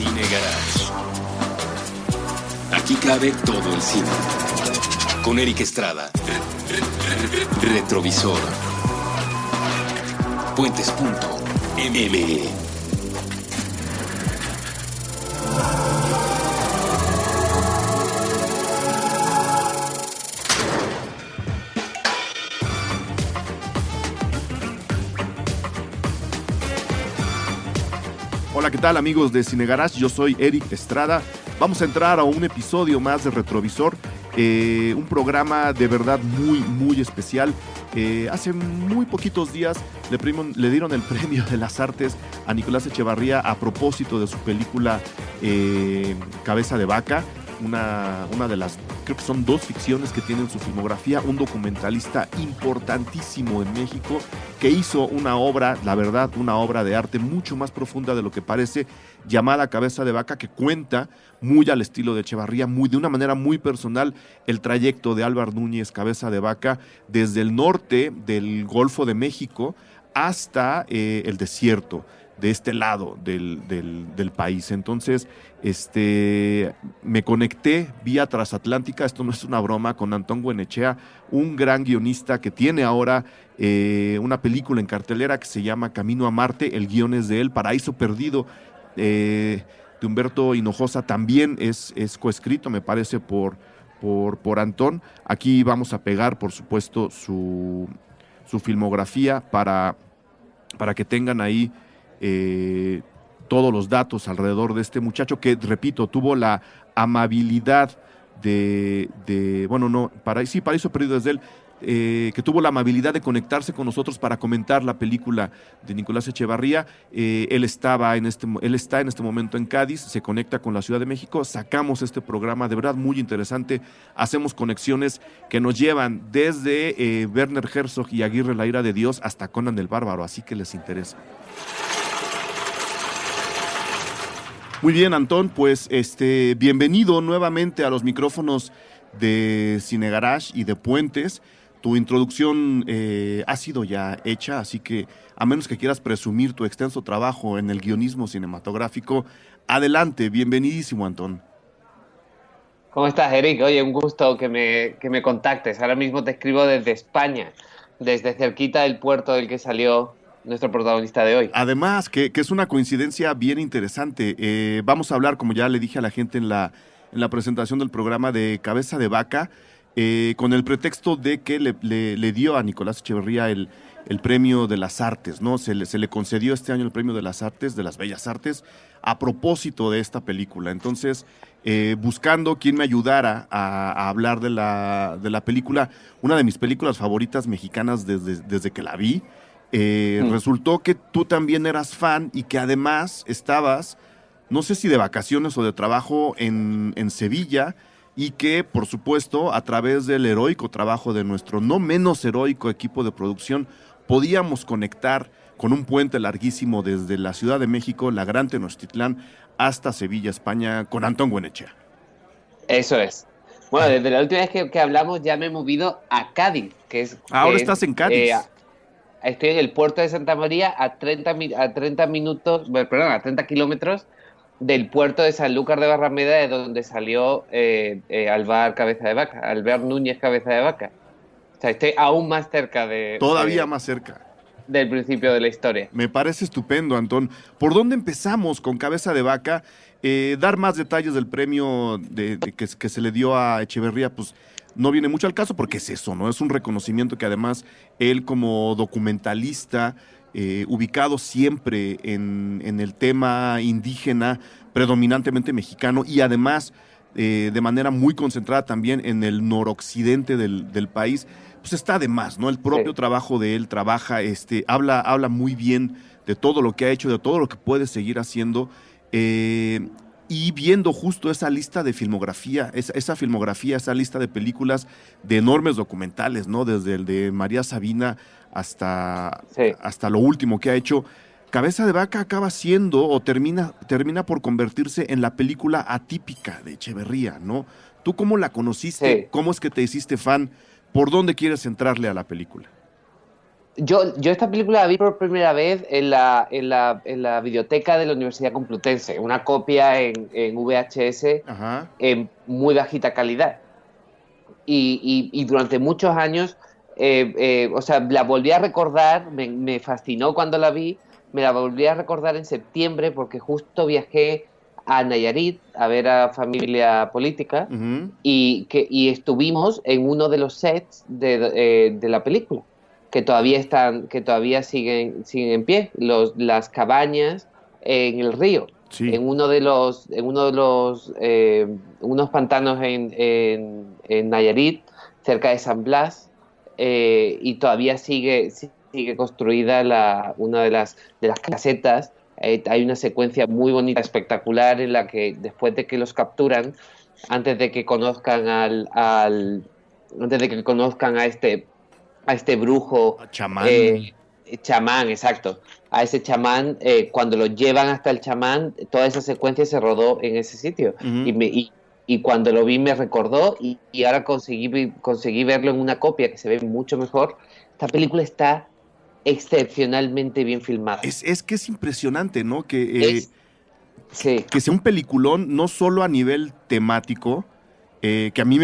Cine Garage. Aquí cabe todo el cine. Con Eric Estrada. Retrovisor. Puentes.me. Hola, ¿qué tal amigos de Cine Garage? Yo soy Eric Estrada. Vamos a entrar a un episodio más de Retrovisor, un programa de verdad muy especial. Hace muy poquitos días le dieron el premio de las artes a Nicolás Echevarría a propósito de su película Cabeza de Vaca, una de las, creo que son 2 ficciones que tienen su filmografía, un documentalista importantísimo en México que hizo una obra, la verdad, una obra de arte mucho más profunda de lo que parece, llamada Cabeza de Vaca, que cuenta muy al estilo de Echevarría, de una manera muy personal, el trayecto de Álvar Núñez Cabeza de Vaca desde el norte del Golfo de México hasta el desierto de este lado del país. Entonces, me conecté vía transatlántica, esto no es una broma, con Antón Goyenechea, un gran guionista que tiene ahora una película en cartelera que se llama Camino a Marte. El guion es de él. Paraíso Perdido, de Humberto Hinojosa, también es coescrito, me parece, por Antón. Aquí vamos a pegar, por supuesto, su filmografía para que tengan ahí todos los datos alrededor de este muchacho que, repito, tuvo la amabilidad Paraíso Perdido es de él, que tuvo la amabilidad de conectarse con nosotros para comentar la película de Nicolás Echevarría. Él está en este momento en Cádiz, se conecta con la Ciudad de México, sacamos este programa de verdad muy interesante, hacemos conexiones que nos llevan desde Werner Herzog y Aguirre La Ira de Dios hasta Conan el Bárbaro, así que les interesa. Muy bien, Antón, pues bienvenido nuevamente a los micrófonos de Cine Garage y de Puentes. Tu introducción ha sido ya hecha, así que a menos que quieras presumir tu extenso trabajo en el guionismo cinematográfico, adelante, bienvenidísimo, Antón. ¿Cómo estás, Eric? Oye, un gusto que me contactes. Ahora mismo te escribo desde España, desde cerquita del puerto del que salió nuestro protagonista de hoy. Además, que es una coincidencia bien interesante. Vamos a hablar, como ya le dije a la gente en la presentación del programa, de Cabeza de Vaca, con el pretexto de que le dio a Nicolás Echevarría el premio de las artes, ¿no? Se le concedió este año el premio de las artes, de las bellas artes, a propósito de esta película. Entonces, buscando quien me ayudara a hablar de la película, una de mis películas favoritas mexicanas desde que la vi, resultó que tú también eras fan y que además estabas, no sé si de vacaciones o de trabajo en Sevilla, y que, por supuesto, a través del heroico trabajo de nuestro no menos heroico equipo de producción, podíamos conectar con un puente larguísimo desde la Ciudad de México, la Gran Tenochtitlán, hasta Sevilla, España, con Antón Goyenechea. Eso es. Bueno, desde la última vez que hablamos ya me he movido a Cádiz, que es... Ahora estás en Cádiz. Estoy en el puerto de Santa María a 30 kilómetros del puerto de Sanlúcar de Barrameda, de donde salió Álvar Cabeza de Vaca, Álvar Núñez Cabeza de Vaca. O sea, estoy aún más cerca más cerca del principio de la historia. Me parece estupendo, Antón. ¿Por dónde empezamos con Cabeza de Vaca? Dar más detalles del premio que se le dio a Echevarría, pues no viene mucho al caso, porque es eso, ¿no? Es un reconocimiento que además él, como documentalista, ubicado siempre en el tema indígena, predominantemente mexicano, y además de manera muy concentrada también en el noroccidente del país, pues está de más, ¿no? El propio trabajo de él habla muy bien de todo lo que ha hecho, de todo lo que puede seguir haciendo, y viendo justo esa lista de filmografía, esa lista de películas, de enormes documentales, ¿no? Desde el de María Sabina hasta lo último que ha hecho. Cabeza de Vaca acaba siendo, o termina por convertirse en la película atípica de Echevarría, ¿no? ¿Tú cómo la conociste? Sí. ¿Cómo es que te hiciste fan? ¿Por dónde quieres entrarle a la película? Yo esta película la vi por primera vez en la videoteca de la Universidad Complutense, una copia en VHS Ajá. en muy bajita calidad. Y durante muchos años, o sea, la volví a recordar, me fascinó cuando la vi, me la volví a recordar en septiembre porque justo viajé a Nayarit a ver a Familia Política Ujú. y estuvimos en uno de los sets de la película, que todavía siguen en pie, las cabañas en el río, Sí. en unos pantanos en Nayarit, cerca de San Blas, y todavía sigue construida una de las casetas. Hay una secuencia muy bonita, espectacular, en la que después de que los capturan, antes de que conozcan antes de que conozcan a este brujo, Chamán. chamán, exacto, a ese chamán, cuando lo llevan hasta el chamán, toda esa secuencia se rodó en ese sitio. Ujú. Y cuando lo vi me recordó, y ahora conseguí verlo en una copia que se ve mucho mejor. Esta película está excepcionalmente bien filmada. Es que es impresionante, ¿no? Es, sí, Que sea un peliculón, no solo a nivel temático, que a mí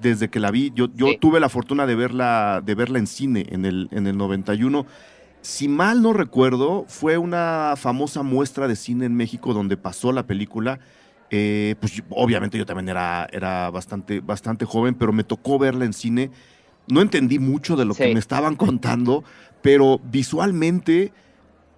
desde que la vi, yo sí, tuve la fortuna de verla en cine en el 91. Si mal no recuerdo, fue una famosa muestra de cine en México donde pasó la película. Pues obviamente yo también era bastante, bastante joven, pero me tocó verla en cine. No entendí mucho de lo que me sí, estaban contando, pero visualmente,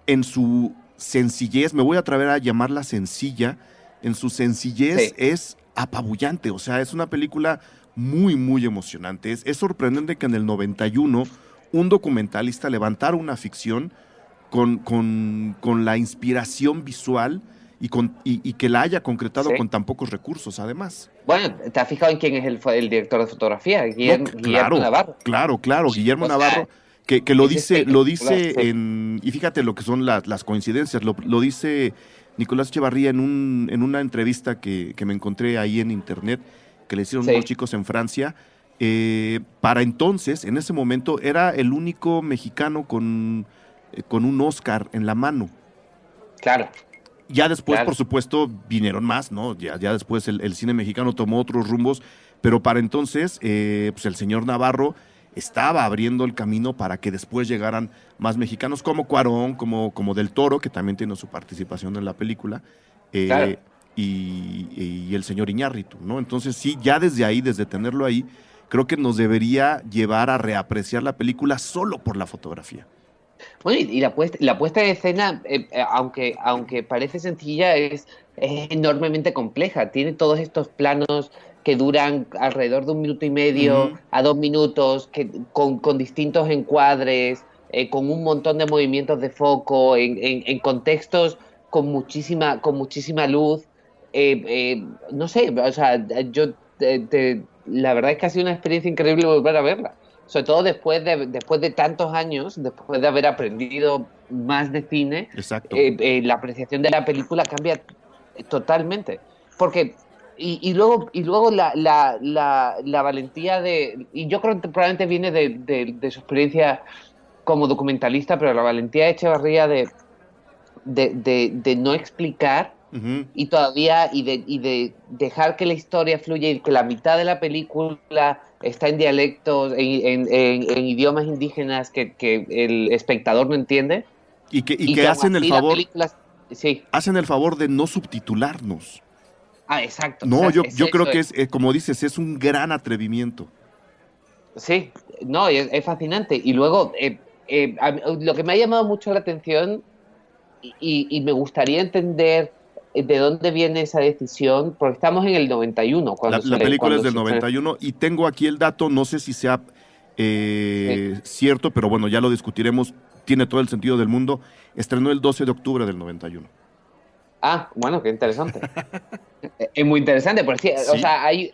en su sencillez, me voy a atrever a llamarla sencilla, en su sencillez sí. es apabullante. O sea, es una película muy, muy emocionante. Es sorprendente que en el 91 un documentalista levantara una ficción con la inspiración visual y que la haya concretado Sí. con tan pocos recursos, además. Bueno, ¿te has fijado en quién es el director de fotografía? No, Guillermo claro, Navarro. claro, claro. Guillermo O Navarro, sea, que lo es dice, lo espectacular. dice Sí, y fíjate lo que son las coincidencias, lo dice Nicolás Echevarría en una entrevista que me encontré ahí en internet, que le hicieron unos sí, chicos en Francia. Para entonces, en ese momento, era el único mexicano con un Oscar en la mano. claro, Ya después, por claro. supuesto, vinieron más, ¿no? Ya después el cine mexicano tomó otros rumbos, pero para entonces, pues el señor Navarro estaba abriendo el camino para que después llegaran más mexicanos como Cuarón, como Del Toro, que también tiene su participación en la película, Claro. eh, y el señor Iñárritu, ¿no? Entonces sí, ya desde ahí, desde tenerlo ahí, creo que nos debería llevar a reapreciar la película solo por la fotografía. Bueno, y la puesta en escena, aunque parece sencilla, es enormemente compleja. Tiene todos estos planos que duran alrededor de 1 minuto y medio Ujú. a 2 minutos, con distintos encuadres, con un montón de movimientos de foco, en contextos con muchísima luz. No sé, o sea, la verdad es que ha sido una experiencia increíble volver a verla, sobre todo después de tantos años, después de haber aprendido más de cine. Exacto. La apreciación de la película cambia totalmente. Porque, y luego la valentía y yo creo que probablemente viene de su experiencia como documentalista, pero la valentía de Echevarría de no explicar, Ujú. y de dejar que la historia fluya, y que la mitad de la película está en dialectos, en idiomas indígenas que el espectador no entiende, Y y que que aún así la película... Sí, hacen el favor de no subtitularnos. exacto, o sea, No, es yo creo eso. que es, como dices, es un gran atrevimiento. Sí, no, es fascinante. Y luego, lo que me ha llamado mucho la atención, y me gustaría entender de dónde viene esa decisión, porque estamos en el 91 La, cuando la película es cuando del se estrenó. 91 y tengo aquí el dato, no sé si sea Sí. cierto, pero bueno, ya lo discutiremos, tiene todo el sentido del mundo. Estrenó el 12 de octubre del 91. Ah, bueno, qué interesante. Es muy interesante, porque sí, o Sí, sea, eh,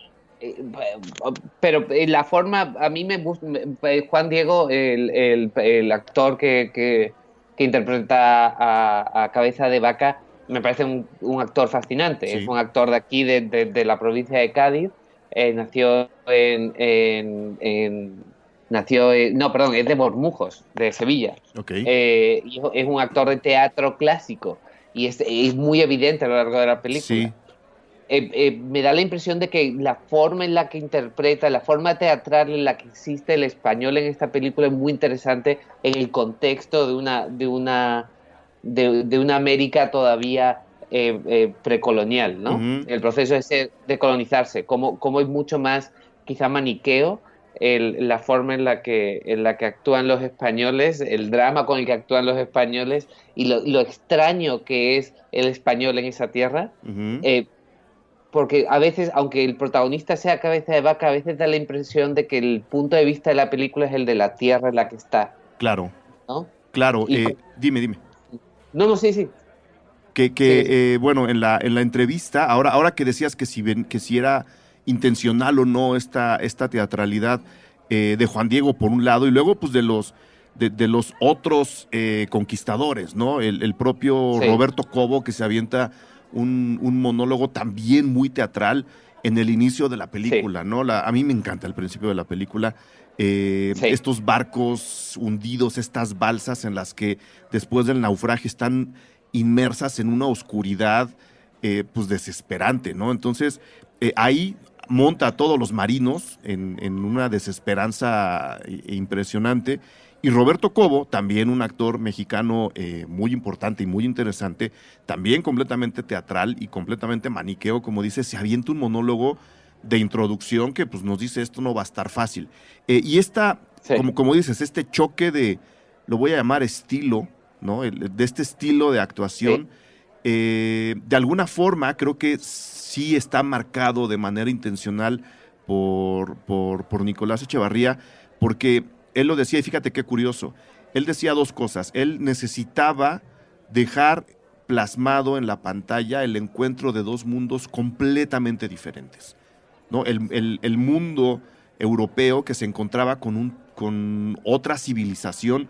pero la forma, a mí me gusta, Juan Diego, el actor que interpreta a Cabeza de Vaca, me parece un actor fascinante. Es sí. un actor de aquí, de la provincia de Cádiz. Nació no, perdón, es de Bormujos, de Sevilla. Okay. Y es un actor de teatro clásico y es muy evidente a lo largo de la película. Sí. Me da la impresión de que la forma en la que interpreta, la forma teatral en la que existe el español en esta película es muy interesante en el contexto de una América todavía precolonial, ¿no? Uh-huh. El proceso de colonizarse, como es mucho más quizá maniqueo la forma en la que actúan los españoles, el drama con el que actúan los españoles y lo extraño que es el español en esa tierra. Uh-huh. Porque a veces, aunque el protagonista sea cabeza de vaca, a veces da la impresión de que el punto de vista de la película es el de la tierra en la que está. Claro. ¿No? Claro. Dime. No, sí. Bueno, en la entrevista, ahora que decías que si era intencional o no esta teatralidad de Juan Diego por un lado y luego pues de los otros conquistadores, ¿no? El propio Roberto Cobo, que se avienta un monólogo también muy teatral en el inicio de la película, ¿no? A mí me encanta el principio de la película. Estos barcos hundidos, estas balsas en las que después del naufragio están inmersas en una oscuridad pues desesperante, ¿no? Entonces ahí monta a todos los marinos en una desesperanza impresionante. Y Roberto Cobo, también un actor mexicano muy importante y muy interesante, también completamente teatral y completamente maniqueo, como dice, se avienta un monólogo de introducción que pues nos dice esto no va a estar fácil. Y como dices, este choque lo voy a llamar estilo, ¿no? De este estilo de actuación, de alguna forma creo que sí está marcado de manera intencional por Nicolás Echevarría, porque él lo decía, y fíjate qué curioso, él decía dos cosas. Él necesitaba dejar plasmado en la pantalla el encuentro de dos mundos completamente diferentes, ¿no? El mundo europeo que se encontraba con otra civilización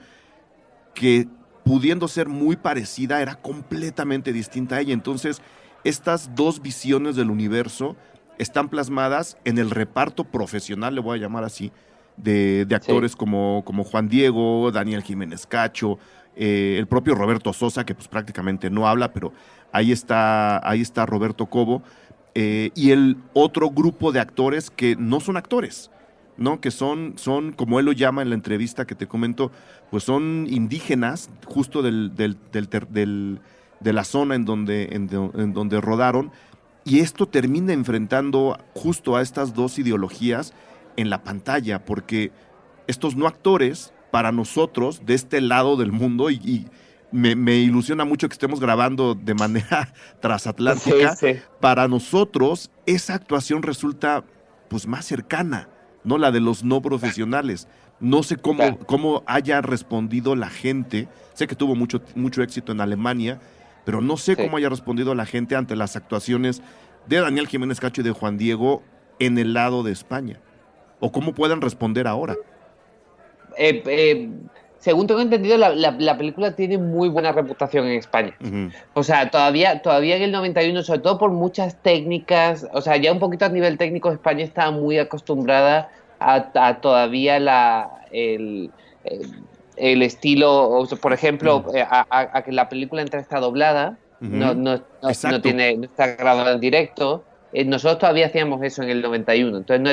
que, pudiendo ser muy parecida, era completamente distinta a ella. Entonces, estas dos visiones del universo están plasmadas en el reparto profesional, le voy a llamar así, de actores como Juan Diego, Daniel Jiménez Cacho, el propio Roberto Sosa, que pues prácticamente no habla, pero ahí está Roberto Cobo, y el otro grupo de actores que no son actores, ¿no? Que son, como él lo llama en la entrevista que te comento, pues son indígenas, justo de la zona en donde rodaron, y esto termina enfrentando justo a estas dos ideologías en la pantalla, porque estos no actores, para nosotros, de este lado del mundo, y me ilusiona mucho que estemos grabando de manera transatlántica, para nosotros esa actuación resulta pues más cercana, ¿no? La de los no profesionales. No sé cómo haya respondido la gente, sé que tuvo mucho éxito en Alemania, pero no sé cómo haya respondido la gente ante las actuaciones de Daniel Jiménez Cacho y de Juan Diego en el lado de España. ¿O cómo puedan responder ahora? Según tengo entendido, la película tiene muy buena reputación en España. Uh-huh. O sea, todavía en el 91, sobre todo por muchas técnicas, o sea, ya un poquito a nivel técnico, España estaba muy acostumbrada a todavía el estilo, o sea, por ejemplo, a que la película está doblada, uh-huh. no está grabada en directo. Nosotros todavía hacíamos eso en el 91, entonces no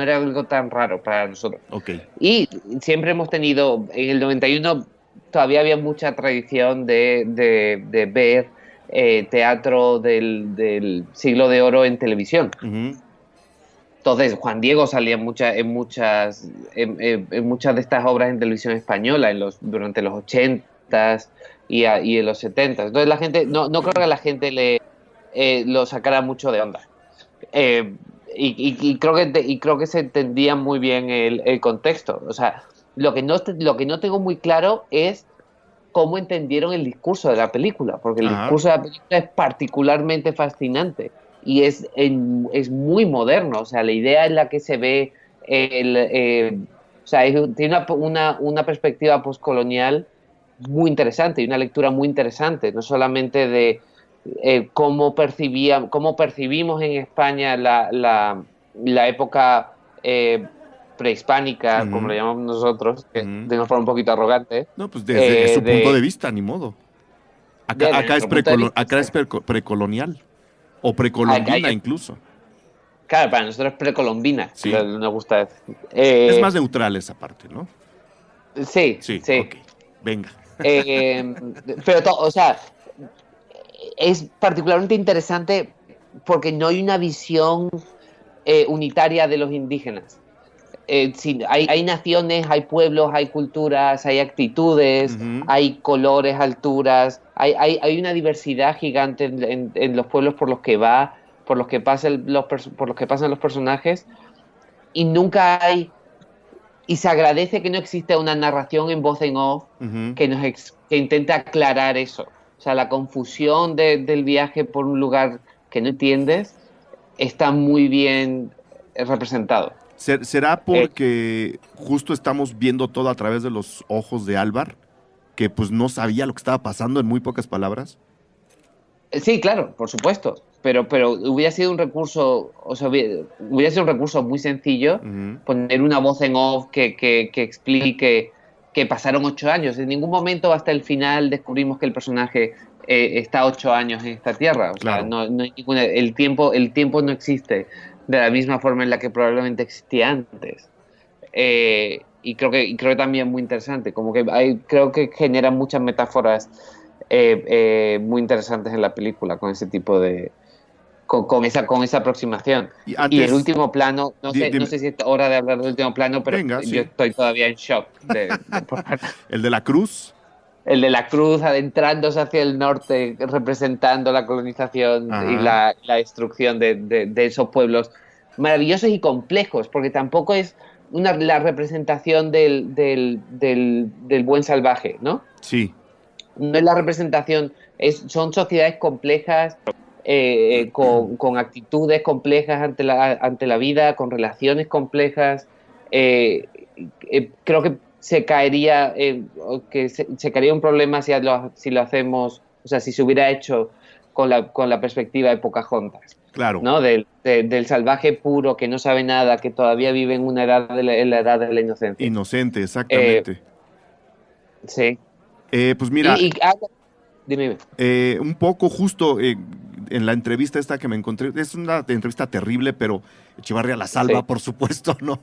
era algo tan raro para nosotros. Okay. Y siempre hemos tenido, en el 91 todavía había mucha tradición de ver teatro del siglo de oro en televisión. Uh-huh. Entonces Juan Diego salía en muchas de estas obras en televisión española durante los 80s y en los 70s. Entonces la gente, no creo que la gente lo sacara mucho de onda. Y creo que se entendía muy bien el contexto. O sea, lo que no tengo muy claro es cómo entendieron el discurso de la película, porque el discurso de la película es particularmente fascinante y es muy moderno. O sea, la idea en la que se ve o sea, tiene una perspectiva postcolonial muy interesante y una lectura muy interesante, no solamente de cómo percibimos en España la época prehispánica, como lo llamamos nosotros, que de una forma un poquito arrogante. No, pues desde su punto de vista, ni modo. Acá es precolonial, o precolombina incluso. Claro, para nosotros es precolombina, sí. Nos gusta decir. Es más neutral esa parte, ¿no? Sí. Ok, venga. Pero, o sea, es particularmente interesante porque no hay una visión unitaria de los indígenas. Sí, hay naciones, hay pueblos, hay culturas, hay actitudes, hay colores, alturas, hay una diversidad gigante en los pueblos por los que pasan los personajes, y nunca hay, y se agradece que no exista una narración en voz en off que intente aclarar eso. O sea, la confusión del viaje por un lugar que no entiendes está muy bien representado. ¿Será porque justo estamos viendo todo a través de los ojos de Álvar, que pues no sabía lo que estaba pasando en muy pocas palabras? Sí, claro, por supuesto. Pero hubiera sido un recurso, hubiera sido un recurso muy sencillo poner una voz en off que explique que pasaron 8 años. En ningún momento hasta el final descubrimos que el personaje está 8 años en esta tierra. O claro. sea, no hay el tiempo no existe de la misma forma en la que probablemente existía antes. Y creo que también muy interesante, como que creo que genera muchas metáforas muy interesantes en la película con ese tipo de con esa aproximación. Y el último plano, no sé si es hora de hablar del último plano, pero venga, yo estoy todavía en shock. ¿El de la cruz? El de la cruz adentrándose hacia el norte, representando la colonización y la destrucción de esos pueblos maravillosos y complejos, porque tampoco es la representación del buen salvaje, ¿no? Sí. No es la representación, son sociedades complejas, con actitudes complejas ante la vida, con relaciones complejas. Creo que se caería un problema si lo hacemos, o sea, si se hubiera hecho con la perspectiva de Pocahontas. Claro. ¿No? Del salvaje puro que no sabe nada, que todavía vive en la edad de la inocencia. Inocente, exactamente. Sí. Pues mira, dime. Un poco justo en la entrevista esta que me encontré, es una entrevista terrible, pero Echevarría la salva, por supuesto, ¿no?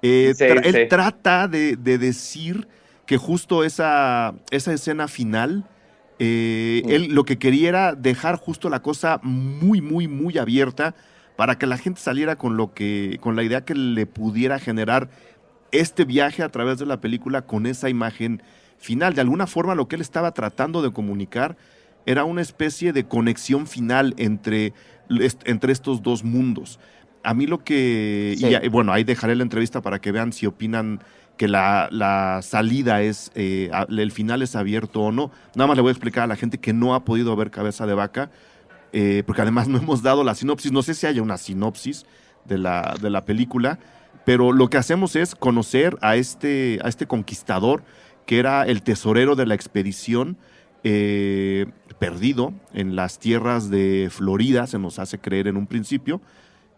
Él trata de decir que justo esa escena final, él lo que quería era dejar justo la cosa muy, muy, muy abierta para que la gente saliera con la idea que le pudiera generar este viaje a través de la película con esa imagen final. De alguna forma lo que él estaba tratando de comunicar era una especie de conexión final entre estos dos mundos. A mí lo que... Sí. Bueno, ahí dejaré la entrevista para que vean si opinan que la salida es... el final es abierto o no. Nada más le voy a explicar a la gente que no ha podido ver Cabeza de Vaca, porque además no hemos dado la sinopsis. No sé si haya una sinopsis de la película, pero lo que hacemos es conocer a este conquistador que era el tesorero de la expedición, perdido en las tierras de Florida, se nos hace creer en un principio,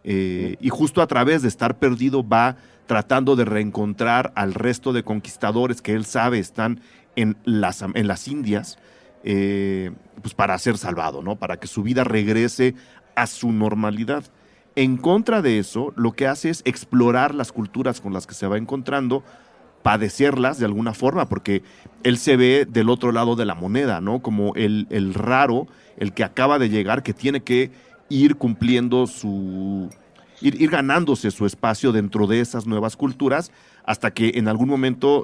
y justo a través de estar perdido va tratando de reencontrar al resto de conquistadores que él sabe están en las Indias, pues para ser salvado, ¿no? Para que su vida regrese a su normalidad. En contra de eso, lo que hace es explorar las culturas con las que se va encontrando, padecerlas de alguna forma, porque él se ve del otro lado de la moneda, ¿no? Como el raro, el que acaba de llegar, que tiene que ir cumpliendo ir ganándose su espacio dentro de esas nuevas culturas, hasta que en algún momento,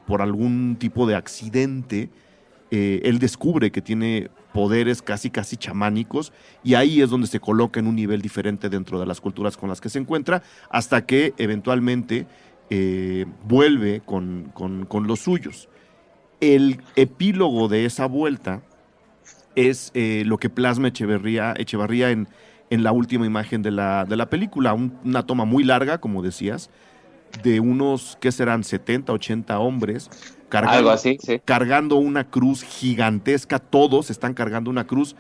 por algún tipo de accidente, él descubre que tiene poderes casi chamánicos, y ahí es donde se coloca en un nivel diferente dentro de las culturas con las que se encuentra, hasta que eventualmente vuelve con los suyos. El epílogo de esa vuelta es lo que plasma Echevarría en la última imagen de la película, una toma muy larga, como decías, de unos, ¿qué serán? 70, 80 hombres, algo así, sí. Cargando una cruz gigantesca, todos están cargando una cruz,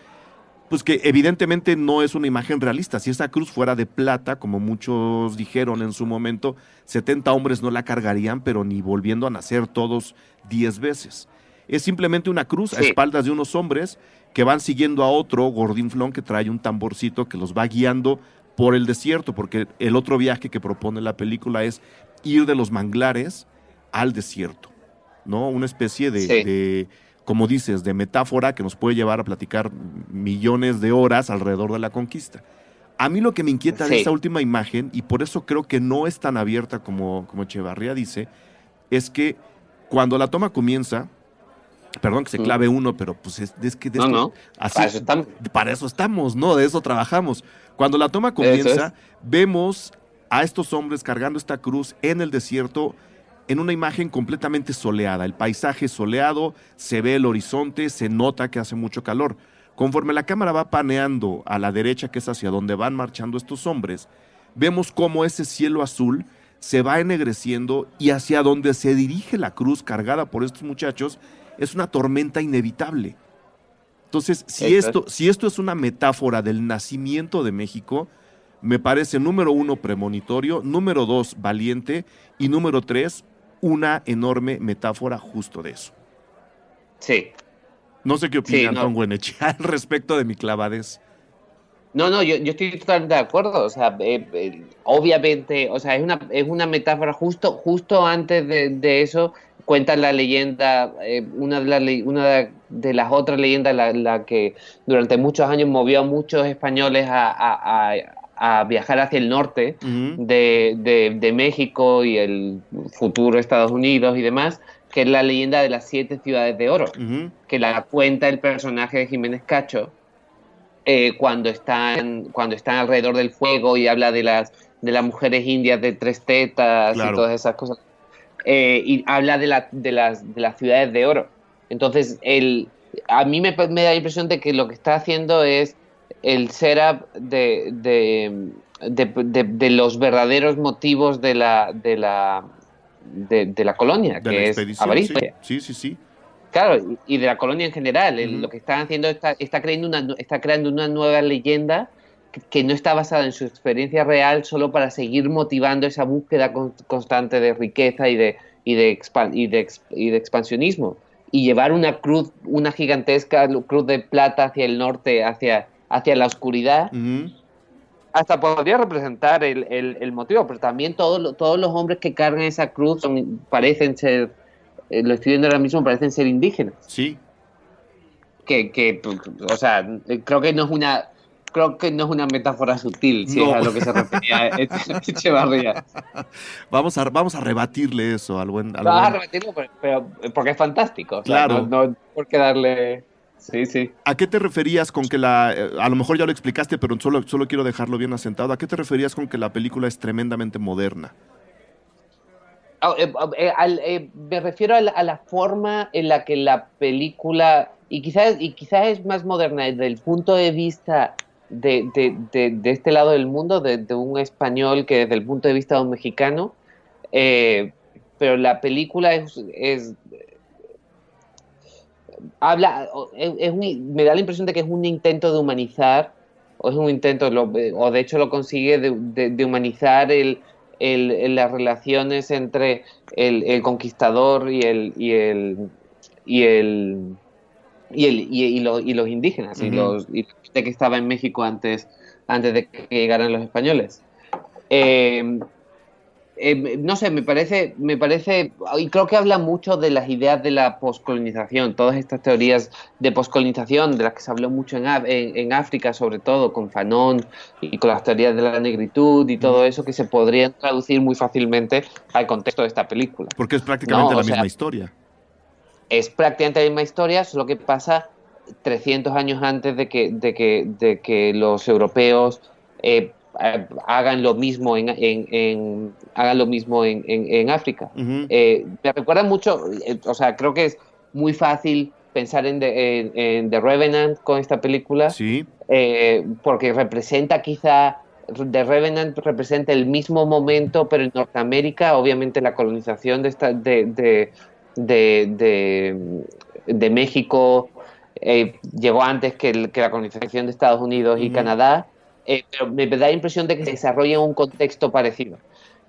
pues que evidentemente no es una imagen realista. Si esa cruz fuera de plata, como muchos dijeron en su momento, 70 hombres no la cargarían, pero ni volviendo a nacer todos 10 veces. Es simplemente una cruz a espaldas de unos hombres que van siguiendo a otro gordinflón que trae un tamborcito que los va guiando por el desierto, porque el otro viaje que propone la película es ir de los manglares al desierto, ¿no? Una especie de, como dices, de metáfora que nos puede llevar a platicar millones de horas alrededor de la conquista. A mí lo que me inquieta de esa última imagen, y por eso creo que no es tan abierta como Echevarría dice, es que cuando la toma comienza, perdón que se clave uno, pero pues es que de esto, así, para eso estamos, ¿no? De eso trabajamos. Cuando la toma comienza, vemos a estos hombres cargando esta cruz en el desierto en una imagen completamente soleada. El paisaje soleado, se ve el horizonte, se nota que hace mucho calor. Conforme la cámara va paneando a la derecha, que es hacia donde van marchando estos hombres, vemos cómo ese cielo azul se va ennegreciendo y hacia donde se dirige la cruz cargada por estos muchachos es una tormenta inevitable. Entonces, si esto es una metáfora del nacimiento de México, me parece, número 1, premonitorio, número 2, valiente, y número 3, una enorme metáfora justo de eso. Sí. No sé qué opina Antón Goyenechea al respecto de mi clavadez. No, yo estoy totalmente de acuerdo. O sea, obviamente, o sea, es una metáfora justo antes de eso. Cuenta la leyenda, una de las otras leyendas, la que durante muchos años movió a muchos españoles a viajar hacia el norte de México y el futuro Estados Unidos y demás, que es la leyenda de las 7 ciudades de oro, que la cuenta el personaje de Jiménez Cacho cuando están alrededor del fuego y habla de las mujeres indias de 3 tetas y todas esas cosas. Y habla de las ciudades de oro. Entonces, a mí me da la impresión de que lo que está haciendo es el setup de los verdaderos motivos de la colonia, de que es avaricia. Sí. Claro, y de la colonia en general. Lo que están haciendo está creando una nueva leyenda que no está basada en su experiencia real, solo para seguir motivando esa búsqueda constante de riqueza y de expansionismo, y llevar una gigantesca cruz de plata hacia el norte, hacia la oscuridad. Hasta podría representar el motivo, pero también todos los hombres que cargan esa cruz parecen ser, lo estoy viendo ahora mismo, parecen ser indígenas. Sí. O sea, creo que no es una metáfora sutil, si es a lo que se refería Echevarría. Vamos a rebatirle eso al buen... Vamos a rebatirlo, pero porque es fantástico. Claro. O sea, no por qué darle... Sí. ¿A qué te referías con que a lo mejor ya lo explicaste, pero solo quiero dejarlo bien asentado? ¿A qué te referías con que la película es tremendamente moderna? Me refiero a la forma en la que la película, y quizás es más moderna desde el punto de vista de este lado del mundo, de un español que desde el punto de vista de un mexicano, pero la película me da la impresión de que es un intento de humanizar, o es un intento, o de hecho lo consigue, de humanizar las relaciones entre el conquistador y los indígenas, y la gente que estaba en México antes de que llegaran los españoles. No sé, me parece, y creo que habla mucho de las ideas de la poscolonización, todas estas teorías de poscolonización de las que se habló mucho en África, sobre todo con Fanon y con las teorías de la negritud y todo eso, que se podrían traducir muy fácilmente al contexto de esta película. Porque es prácticamente la misma historia. Es prácticamente la misma historia, solo que pasa 300 años antes de que los europeos hagan lo mismo en África. Me recuerda mucho, o sea, creo que es muy fácil pensar en The Revenant con esta película, porque representa quizá, The Revenant representa el mismo momento, pero en Norteamérica, obviamente la colonización de México, llegó antes que la colonización de Estados Unidos y Canadá, pero me da la impresión de que se desarrolla en un contexto parecido,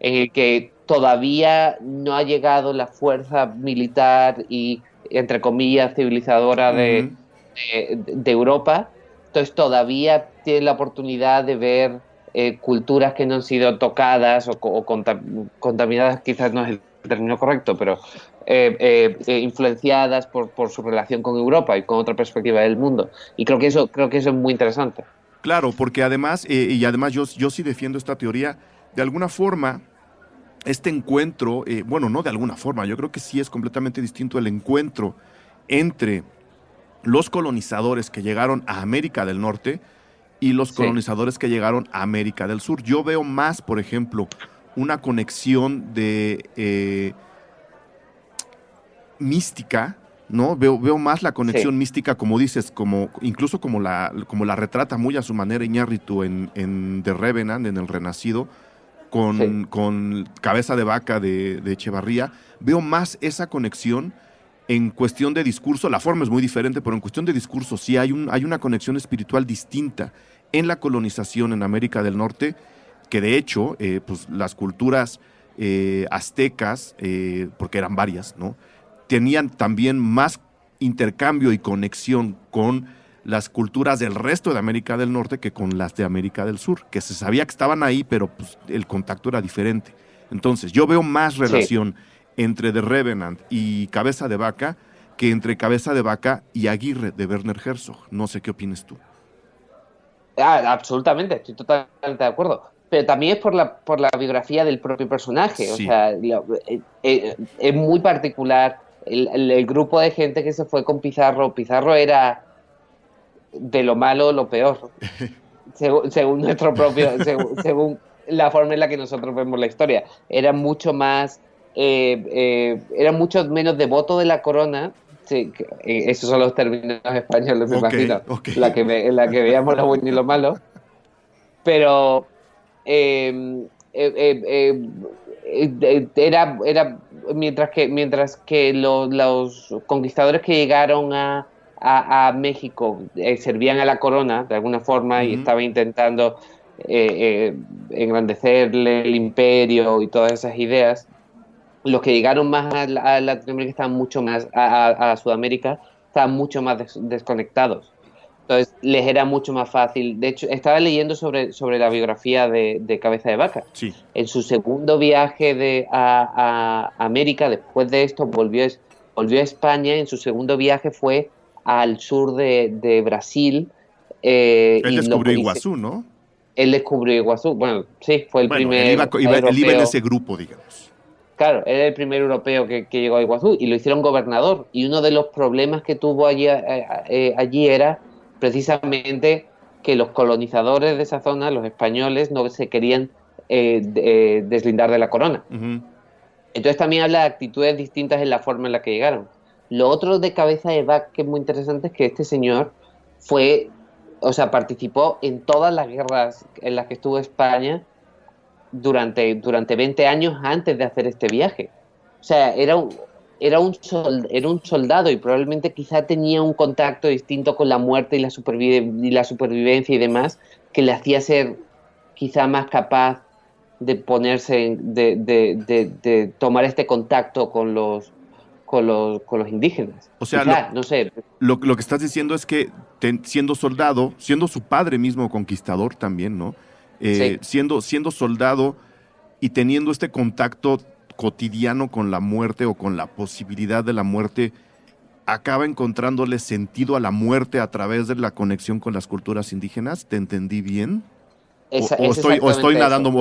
en el que todavía no ha llegado la fuerza militar y, entre comillas, civilizadora de Europa. Entonces todavía tiene la oportunidad de ver culturas que no han sido tocadas o contaminadas, quizás no es el término correcto, pero influenciadas por su relación con Europa y con otra perspectiva del mundo. Y creo que eso es muy interesante. Claro, porque además, yo sí defiendo esta teoría, de alguna forma, este encuentro, bueno, no de alguna forma, yo creo que sí es completamente distinto el encuentro entre los colonizadores que llegaron a América del Norte y los colonizadores que llegaron a América del Sur. Yo veo más, por ejemplo, una conexión de mística, ¿no? Veo más la conexión mística, como dices, incluso como la retrata muy a su manera Iñárritu en The Revenant, en El Renacido, con Cabeza de Vaca de Echevarría. Veo más esa conexión. En cuestión de discurso, la forma es muy diferente, pero en cuestión de discurso sí hay una conexión espiritual distinta en la colonización en América del Norte, que de hecho, pues las culturas aztecas, porque eran varias, ¿no?, tenían también más intercambio y conexión con las culturas del resto de América del Norte que con las de América del Sur, que se sabía que estaban ahí, pero pues, el contacto era diferente. Entonces, yo veo más relación entre The Revenant y Cabeza de Vaca que entre Cabeza de Vaca y Aguirre de Werner Herzog. No sé qué opinas tú. Absolutamente, estoy totalmente de acuerdo. Pero también es por la biografía del propio personaje. O sea, es muy particular el grupo de gente que se fue con Pizarro. Pizarro era de lo malo lo peor, según nuestro propio, según la forma en la que nosotros vemos la historia. Era mucho más, era mucho menos devoto de la corona. Sí, esos son los términos españoles, me imagino, la que veíamos lo bueno y lo malo. Pero era mientras que los conquistadores que llegaron a México servían a la corona de alguna forma y estaban intentando engrandecerle el imperio y todas esas ideas. Los que llegaron más a Latinoamérica estaban mucho más a Sudamérica, estaban mucho más desconectados. Entonces les era mucho más fácil. De hecho, estaba leyendo sobre la biografía de Cabeza de Vaca. Sí. En su segundo viaje a América, después de esto, volvió a España. En su segundo viaje fue al sur de Brasil. Él descubrió Iguazú, ¿no? Él descubrió Iguazú. Bueno, sí, fue el primer. Él iba en ese grupo, digamos. Claro, era el primer europeo que llegó a Iguazú y lo hicieron gobernador. Y uno de los problemas que tuvo allí era precisamente que los colonizadores de esa zona, los españoles, no se querían deslindar de la corona. Entonces también habla de actitudes distintas en la forma en la que llegaron. Lo otro de Cabeza de Vaca que es muy interesante es que este señor participó en todas las guerras en las que estuvo España durante 20 años antes de hacer este viaje. O sea, era un soldado y probablemente quizá tenía un contacto distinto con la muerte y la supervivencia y demás, que le hacía ser quizá más capaz de ponerse, de tomar este contacto con los indígenas. O sea, quizá, no sé. Lo que estás diciendo es que siendo soldado, siendo su padre mismo conquistador también, ¿no? Siendo soldado y teniendo este contacto cotidiano con la muerte o con la posibilidad de la muerte, acaba encontrándole sentido a la muerte a través de la conexión con las culturas indígenas. ¿Te entendí bien? ¿O estoy nadando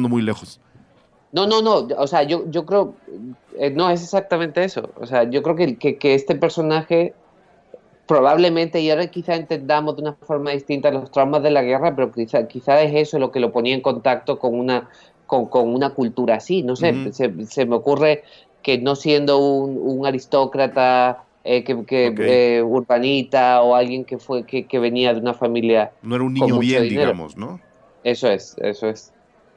muy lejos? No, o sea, yo creo, no, es exactamente eso. O sea, yo creo que este personaje probablemente, y ahora quizá entendamos de una forma distinta los traumas de la guerra, pero quizá es eso lo que lo ponía en contacto con una cultura así. No sé, se me ocurre que no siendo un aristócrata urbanita o alguien que venía de una familia. No era un niño bien, dinero, digamos, ¿no? Eso es.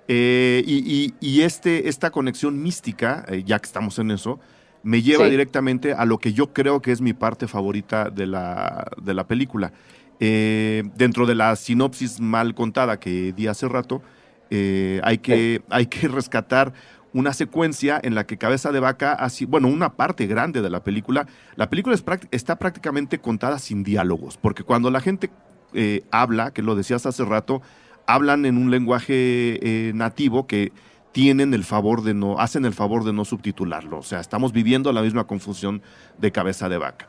Y esta conexión mística, ya que estamos en eso, me lleva Sí. directamente a lo que yo creo que es mi parte favorita de la película. Dentro de la sinopsis mal contada que di hace rato, hay que rescatar una secuencia en la que Cabeza de Vaca, así, bueno, una parte grande de la película está prácticamente contada sin diálogos, porque cuando la gente habla, que lo decías hace rato, hablan en un lenguaje nativo que hacen el favor de no subtitularlo. O sea, estamos viviendo la misma confusión de Cabeza de Vaca.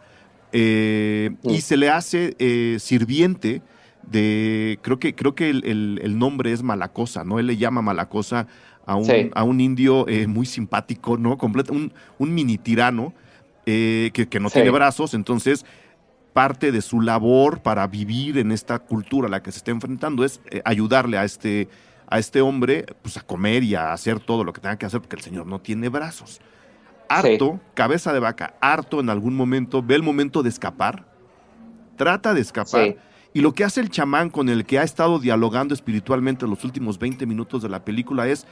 Y se le hace sirviente creo que el nombre es Malacosa, ¿no? Él le llama Malacosa a un indio muy simpático, ¿no? Un mini tirano que no tiene brazos, entonces parte de su labor para vivir en esta cultura a la que se está enfrentando es ayudarle a este hombre pues, a comer y a hacer todo lo que tenga que hacer porque el señor no tiene brazos. Harto, Cabeza de Vaca, harto en algún momento, ve el momento de escapar, trata de escapar, y lo que hace el chamán con el que ha estado dialogando espiritualmente los últimos 20 minutos de la película es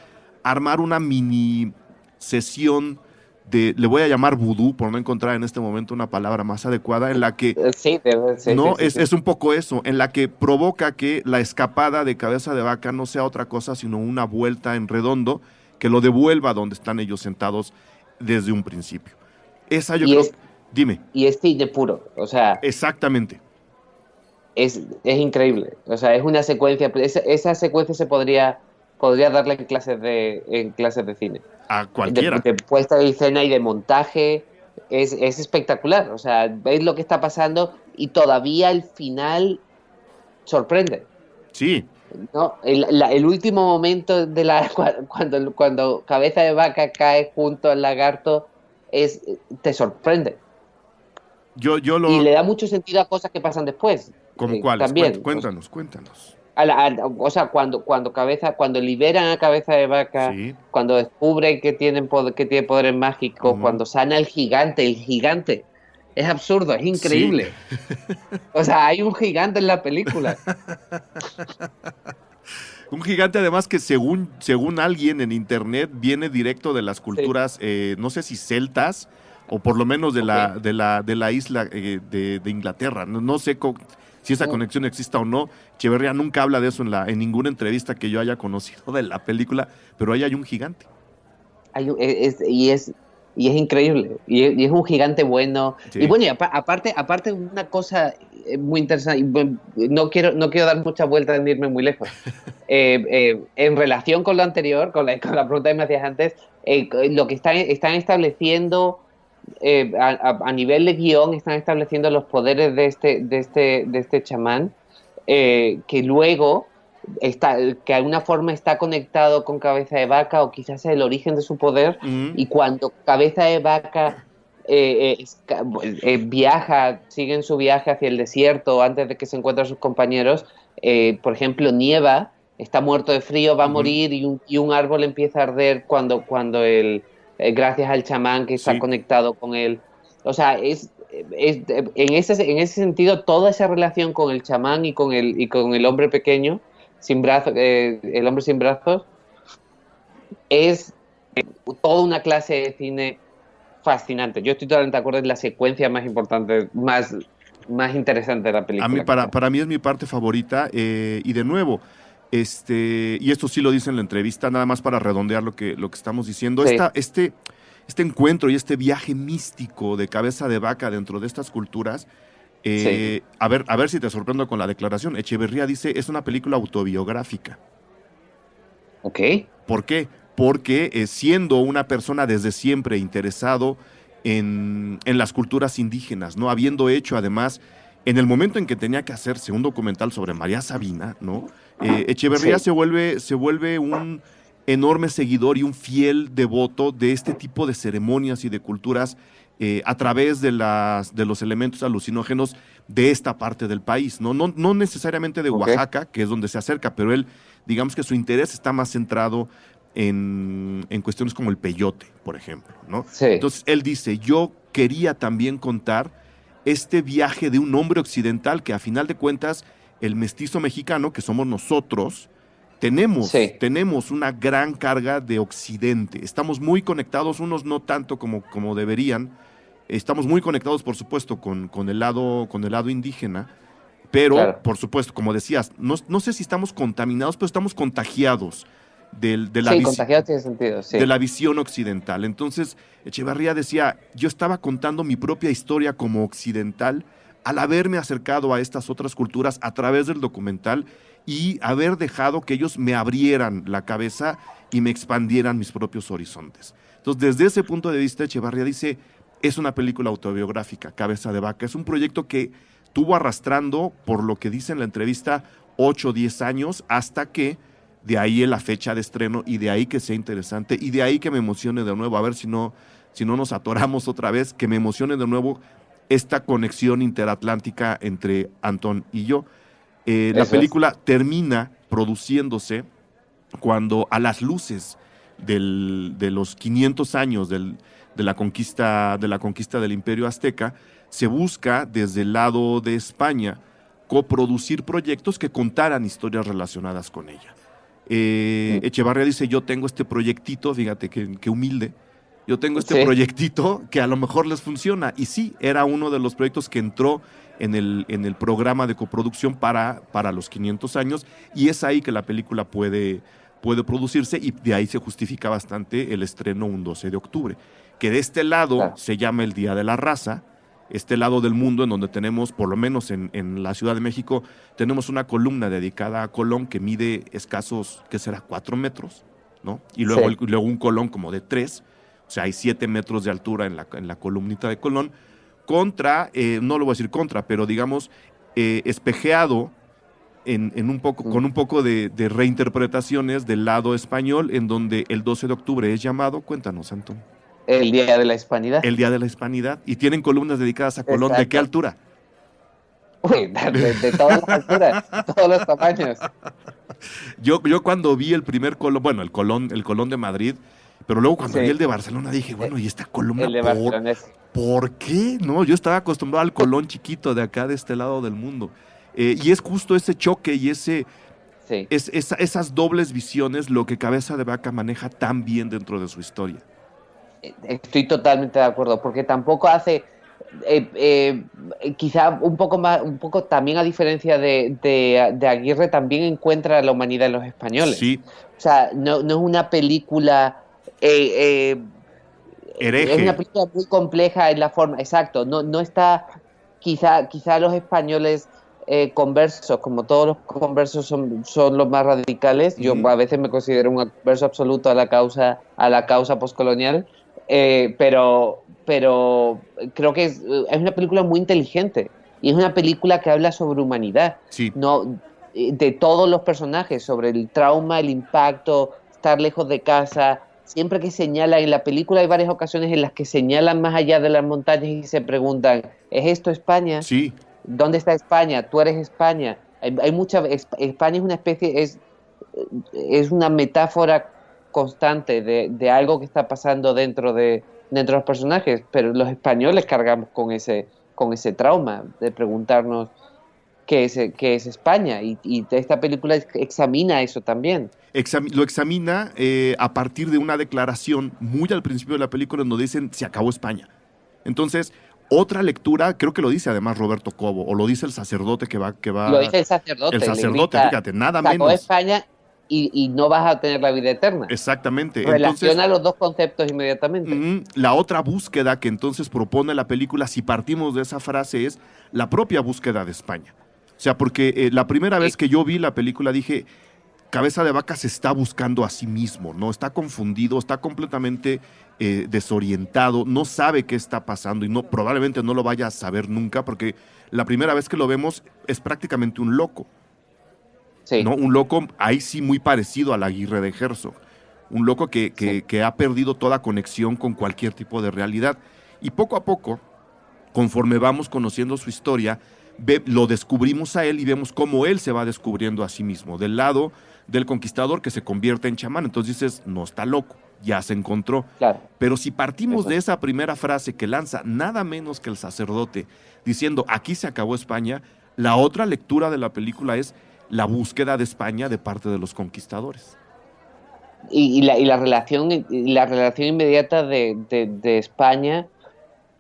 armar una mini sesión le voy a llamar vudú, por no encontrar en este momento una palabra más adecuada, en la que es un poco eso, en la que provoca que la escapada de Cabeza de Vaca no sea otra cosa sino una vuelta en redondo que lo devuelva a donde están ellos sentados desde un principio. Esa yo creo... Dime. Y es cine puro, o sea... Exactamente. Es increíble, o sea, es una secuencia, esa secuencia se podría darle en clases de cine. A cualquiera. De puesta de escena y de montaje, es espectacular, o sea, veis lo que está pasando y todavía el final sorprende. Sí. ¿No? El último momento cuando Cabeza de Vaca cae junto al lagarto te sorprende. Y le da mucho sentido a cosas que pasan después. ¿Cómo cuáles? También. Cuéntanos. O sea, cuando liberan a Cabeza de Vaca, cuando descubren que tiene poderes mágicos, cuando sana el gigante es absurdo, es increíble. Sí. O sea, hay un gigante en la película. Un gigante además que según alguien en internet viene directo de las culturas, no sé si celtas o por lo menos de la isla de Inglaterra. No sé si esa conexión exista o no. Echeverría nunca habla de eso en ninguna entrevista que yo haya conocido de la película, pero ahí hay un gigante. Y es increíble, y es un gigante bueno. Sí. Y bueno, y aparte una cosa muy interesante, no quiero dar muchas vueltas en irme muy lejos. En relación con lo anterior, con la pregunta que me hacías antes, lo que están estableciendo a nivel de guión, están estableciendo los poderes de este chamán, que luego que de alguna forma está conectado con Cabeza de Vaca, o quizás es el origen de su poder, y cuando Cabeza de Vaca sigue en su viaje hacia el desierto antes de que se encuentren sus compañeros, por ejemplo, nieva, está muerto de frío, va a morir, y un árbol empieza a arder cuando gracias al chamán que está conectado con él. O sea, en ese sentido, toda esa relación con el chamán y con el hombre pequeño, sin brazos, el hombre sin brazos, es toda una clase de cine fascinante. Yo estoy totalmente de acuerdo, en la secuencia más importante, más interesante de la película. A mí, para mí es mi parte favorita, y de nuevo, y esto sí lo dice en la entrevista, nada más para redondear lo que estamos diciendo, este encuentro y este viaje místico de Cabeza de Vaca dentro de estas culturas, a ver si te sorprendo con la declaración. Echeverría dice, es una película autobiográfica. Ok. ¿Por qué? Porque siendo una persona desde siempre interesado en las culturas indígenas, ¿no? Habiendo hecho además, en el momento en que tenía que hacerse un documental sobre María Sabina, ¿no? Echeverría se vuelve un enorme seguidor y un fiel devoto de este tipo de ceremonias y de culturas a través de los elementos alucinógenos de esta parte del país, no necesariamente de Oaxaca, que es donde se acerca, pero él, digamos que su interés está más centrado en cuestiones como el peyote, por ejemplo, ¿no? Sí. Entonces él dice, yo quería también contar este viaje de un hombre occidental que a final de cuentas el mestizo mexicano, que somos nosotros, tenemos una gran carga de Occidente. Estamos muy conectados, unos no tanto como deberían. Estamos muy conectados, por supuesto, con el lado indígena, pero, Claro. por supuesto, como decías, no sé si estamos contaminados, pero estamos contagiados Contagiado tiene sentido, sí. de la visión occidental. Entonces, Echevarría decía, yo estaba contando mi propia historia como occidental al haberme acercado a estas otras culturas a través del documental y haber dejado que ellos me abrieran la cabeza y me expandieran mis propios horizontes. Entonces, desde ese punto de vista, Echevarría dice, es una película autobiográfica, Cabeza de Vaca. Es un proyecto que tuvo arrastrando, por lo que dice en la entrevista, 8 o 10 años, hasta que de ahí la fecha de estreno y de ahí que sea interesante y de ahí que me emocione de nuevo, a ver si no nos atoramos otra vez, que me emocione de nuevo esta conexión interatlántica entre Antón y yo. La película termina produciéndose cuando a las luces de los 500 años de la conquista del Imperio Azteca, se busca desde el lado de España coproducir proyectos que contaran historias relacionadas con ella. Echevarría dice, yo tengo este proyectito, fíjate qué humilde, yo tengo este proyectito que a lo mejor les funciona. Y sí, era uno de los proyectos que entró en el programa de coproducción para los 500 años, y es ahí que la película puede producirse, y de ahí se justifica bastante el estreno un 12 de octubre, que de este lado se llama el Día de la Raza, este lado del mundo en donde tenemos, por lo menos en la Ciudad de México, tenemos una columna dedicada a Colón que mide escasos, ¿qué será? 4 metros, ¿no? Y luego, luego un Colón como de 3, o sea, hay 7 metros de altura en la columnita de Colón, contra, no lo voy a decir contra, pero digamos, espejeado en un poco, con un poco de reinterpretaciones del lado español, en donde el 12 de octubre es llamado, cuéntanos, Antón. El Día de la Hispanidad. El Día de la Hispanidad. Y tienen columnas dedicadas a Colón. Exacto. ¿De qué altura? Uy, de todas las alturas, de todos los tamaños. Yo cuando vi el primer Colón, bueno, el Colón de Madrid, pero luego cuando vi el de Barcelona dije, bueno, ¿y esta columna el de Barcelona por qué? No, yo estaba acostumbrado al Colón chiquito de acá, de este lado del mundo. Y es justo ese choque y esas dobles visiones lo que Cabeza de Vaca maneja tan bien dentro de su historia. Estoy totalmente de acuerdo, porque tampoco hace, quizá un poco también a diferencia de Aguirre, también encuentra la humanidad en los españoles. Sí. O sea, no es una película hereje. Es una película muy compleja en la forma, exacto. No está, quizá los españoles conversos, como todos los conversos son los más radicales. Yo a veces me considero un converso absoluto a la causa postcolonial. Pero creo que es una película muy inteligente y es una película que habla sobre humanidad, de todos los personajes, sobre el trauma, el impacto, estar lejos de casa. Siempre que señala en la película hay varias ocasiones en las que señalan más allá de las montañas y se preguntan, ¿es esto España? Sí. ¿Dónde está España? ¿Tú eres España? España es una especie, es una metáfora constante de algo que está pasando dentro de los personajes, pero los españoles cargamos con ese trauma de preguntarnos qué es España, y esta película examina eso también. Lo examina a partir de una declaración muy al principio de la película donde dicen se acabó España. Entonces, otra lectura, creo que lo dice además Roberto Cobo, o lo dice el sacerdote que va. Lo dice el sacerdote. El sacerdote, fíjate, nada menos. Acabó España y no vas a tener la vida eterna. Exactamente. Relaciona entonces los dos conceptos inmediatamente. La otra búsqueda que entonces propone la película, si partimos de esa frase, es la propia búsqueda de España. O sea, porque la primera vez que yo vi la película dije, Cabeza de Vaca se está buscando a sí mismo, ¿no? Está confundido, está completamente desorientado, no sabe qué está pasando y probablemente no lo vaya a saber nunca, porque la primera vez que lo vemos es prácticamente un loco. Sí. ¿No? Un loco ahí sí muy parecido al Aguirre de Herzog. Un loco que ha perdido toda conexión con cualquier tipo de realidad. Y poco a poco, conforme vamos conociendo su historia, lo descubrimos a él y vemos cómo él se va descubriendo a sí mismo. Del lado del conquistador que se convierte en chamán. Entonces dices, no está loco, ya se encontró. Claro. Pero si partimos de esa primera frase que lanza nada menos que el sacerdote, diciendo, aquí se acabó España, la otra lectura de la película es, la búsqueda de España de parte de los conquistadores. Y la relación inmediata de España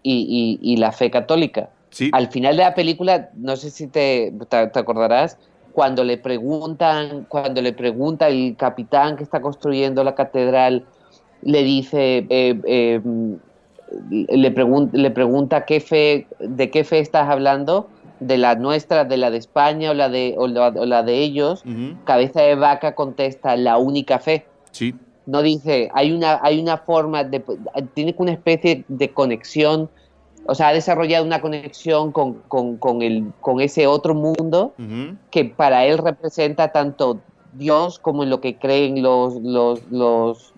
y la fe católica. Sí. Al final de la película, no sé si te acordarás, cuando le pregunta el capitán que está construyendo la catedral, le dice, le pregunta de qué fe estás hablando, de la nuestra, de la de España o la de ellos. Uh-huh. Cabeza de Vaca contesta, la única fe. Sí. No dice, hay una forma tiene una especie de conexión, o sea, ha desarrollado una conexión con ese otro mundo, uh-huh, que para él representa tanto Dios como en lo que creen los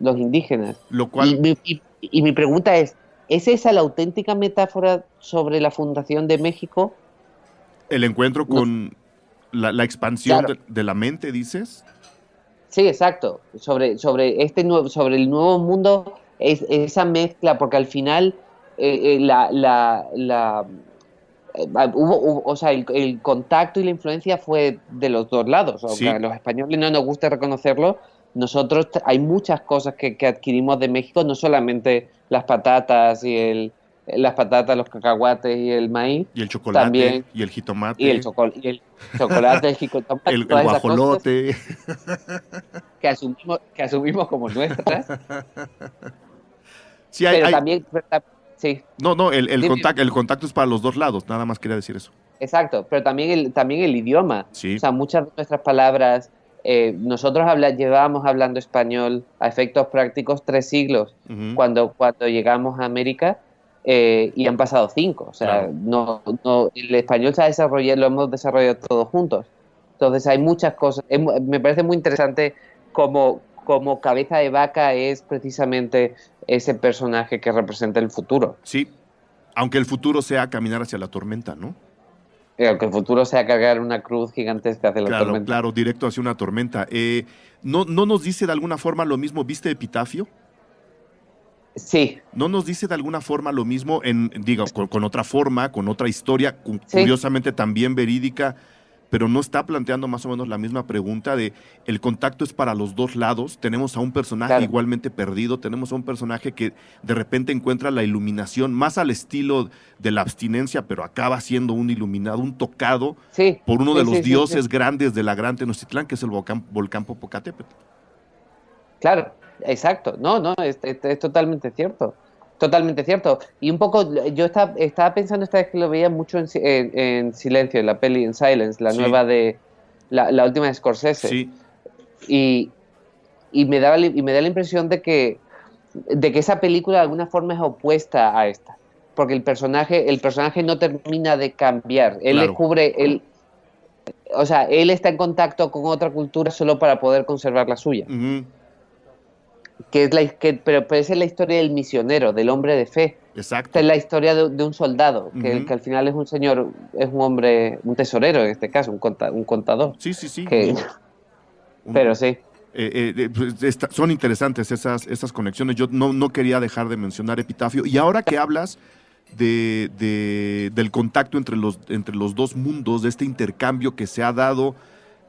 indígenas. Lo cual... y mi pregunta ¿es esa la auténtica metáfora sobre la fundación de México? El encuentro con la expansión, claro, de la mente, ¿dices? Sí, exacto. Sobre el nuevo mundo, esa mezcla, porque al final o sea, el contacto y la influencia fue de los dos lados. Aunque sí, a los españoles no nos gusta reconocerlo, nosotros hay muchas cosas que adquirimos de México, no solamente las patatas los cacahuates y el maíz. Y el chocolate, también, y el jitomate. Y el chocolate, el jitomate. el guajolote. Que asumimos como nuestras. Sí, también... Sí. No, el contacto es para los dos lados, nada más quería decir eso. Exacto, pero también el idioma. Sí. O sea, muchas de nuestras palabras, nosotros llevábamos hablando español a efectos prácticos 3 siglos, uh-huh, cuando llegamos a América, y han pasado 5. O sea, claro, no, el español se ha desarrollado, lo hemos desarrollado todos juntos. Entonces hay muchas cosas. Me parece muy interesante como Cabeza de Vaca es precisamente ese personaje que representa el futuro. Sí, aunque el futuro sea caminar hacia la tormenta, ¿no? Aunque el futuro sea cargar una cruz gigantesca hacia la tormenta. Claro, directo hacia una tormenta. ¿No nos dice de alguna forma lo mismo? ¿Viste Epitafio? Sí. ¿No nos dice de alguna forma lo mismo, con otra forma, con otra historia, curiosamente también verídica, pero no está planteando más o menos la misma pregunta de el contacto es para los dos lados? Tenemos a un personaje, claro, igualmente perdido, tenemos a un personaje que de repente encuentra la iluminación, más al estilo de la abstinencia, pero acaba siendo un iluminado, un tocado, sí, por uno de los dioses grandes de la Gran Tenochtitlán, que es el volcán Popocatépetl. Claro, exacto, no, es totalmente cierto. Totalmente cierto. Y un poco, yo estaba pensando esta vez que lo veía mucho en Silencio, en la peli en Silence, la nueva de la última de Scorsese. Sí. Y me da la impresión de que esa película de alguna forma es opuesta a esta. Porque el personaje no termina de cambiar. Él descubre, o sea, él está en contacto con otra cultura solo para poder conservar la suya. Uh-huh. Pero esa es la historia del misionero, del hombre de fe. Exacto. Esta es la historia de un soldado, que al final es un señor, es un hombre, un tesorero en este caso, un contador. Sí. Pero sí. Son interesantes esas conexiones. Yo no quería dejar de mencionar Epitafio. Y ahora que hablas del contacto entre los dos mundos, de este intercambio que se ha dado,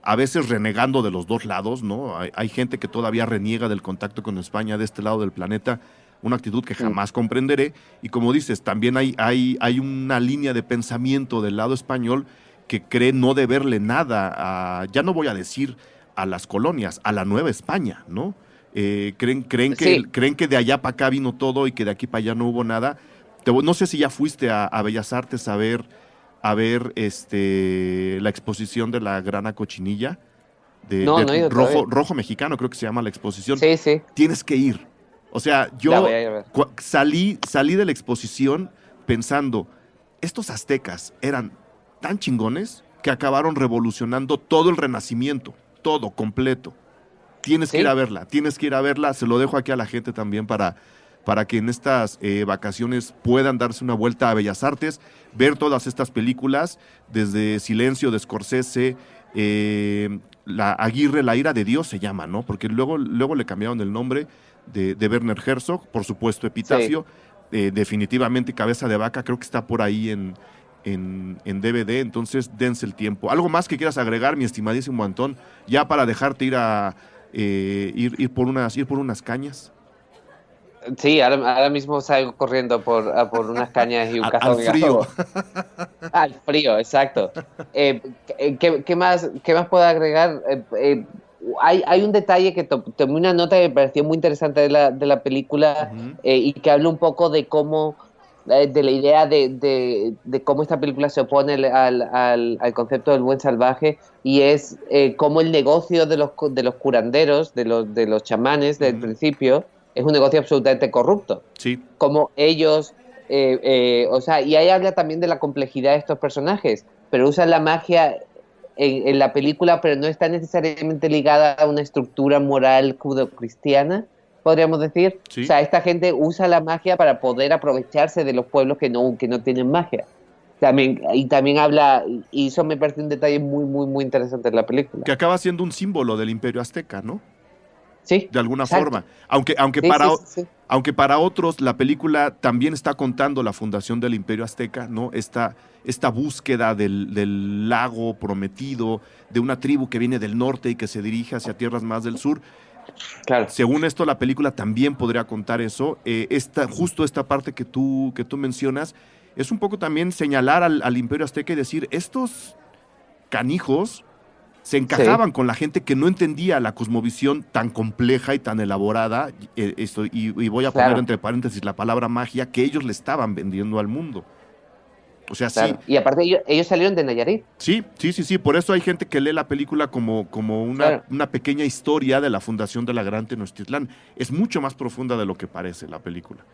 a veces renegando de los dos lados, ¿no? Hay gente que todavía reniega del contacto con España de este lado del planeta, una actitud que jamás comprenderé. Y como dices, también hay una línea de pensamiento del lado español que cree no deberle nada ya no voy a decir a las colonias, a la Nueva España, ¿no? Creen que de allá para acá vino todo y que de aquí para allá no hubo nada. No sé si ya fuiste a Bellas Artes a ver la exposición de la Grana Cochinilla rojo mexicano, creo que se llama la exposición. Sí. Tienes que ir. O sea, yo salí de la exposición pensando, estos aztecas eran tan chingones que acabaron revolucionando todo el Renacimiento, todo completo. Tienes que ir a verla, se lo dejo aquí a la gente también para que en estas vacaciones puedan darse una vuelta a Bellas Artes, ver todas estas películas, desde Silencio de Scorsese, la Aguirre, La ira de Dios se llama, ¿no? Porque luego le cambiaron el nombre de Werner Herzog, por supuesto Epitafio, definitivamente Cabeza de Vaca, creo que está por ahí en en DVD, entonces dense el tiempo. ¿Algo más que quieras agregar, mi estimadísimo Antón, ya para dejarte ir por unas cañas? Sí, ahora mismo salgo corriendo por unas cañas y un cajón al de frío. gasoil. Al frío, exacto. ¿Qué más puedo agregar? Hay un detalle que tomé una nota que me pareció muy interesante de la película, Uh-huh. y que habla un poco de cómo, de la idea de cómo esta película se opone al concepto del buen salvaje, y es cómo el negocio de los curanderos, de los chamanes del Uh-huh. principio, es un negocio absolutamente corrupto. Sí. Como ellos, o sea, y ahí habla también de la complejidad de estos personajes, pero usan la magia en la película, pero no está necesariamente ligada a una estructura moral judeocristiana, podríamos decir. Sí. O sea, esta gente usa la magia para poder aprovecharse de los pueblos que no tienen magia. También habla, y eso me parece un detalle muy, muy, muy interesante en la película. Que acaba siendo un símbolo del Imperio Azteca, ¿no? Sí, de alguna exacto. forma. Aunque Sí. Aunque para otros la película también está contando la fundación del Imperio Azteca, ¿no? Esta búsqueda del lago prometido, de una tribu que viene del norte y que se dirige hacia tierras más del sur. Claro. Según esto, la película también podría contar eso. Justo esta parte que tú mencionas, es un poco también señalar al Imperio Azteca y decir, estos canijos se encajaban con la gente que no entendía la cosmovisión tan compleja y tan elaborada, y voy a poner entre paréntesis la palabra magia, que ellos le estaban vendiendo al mundo. O sea, Claro. sí. Y aparte ellos salieron de Nayarit. Sí. Por eso hay gente que lee la película como una pequeña historia de la fundación de la Gran Tenochtitlán. Es mucho más profunda de lo que parece la película.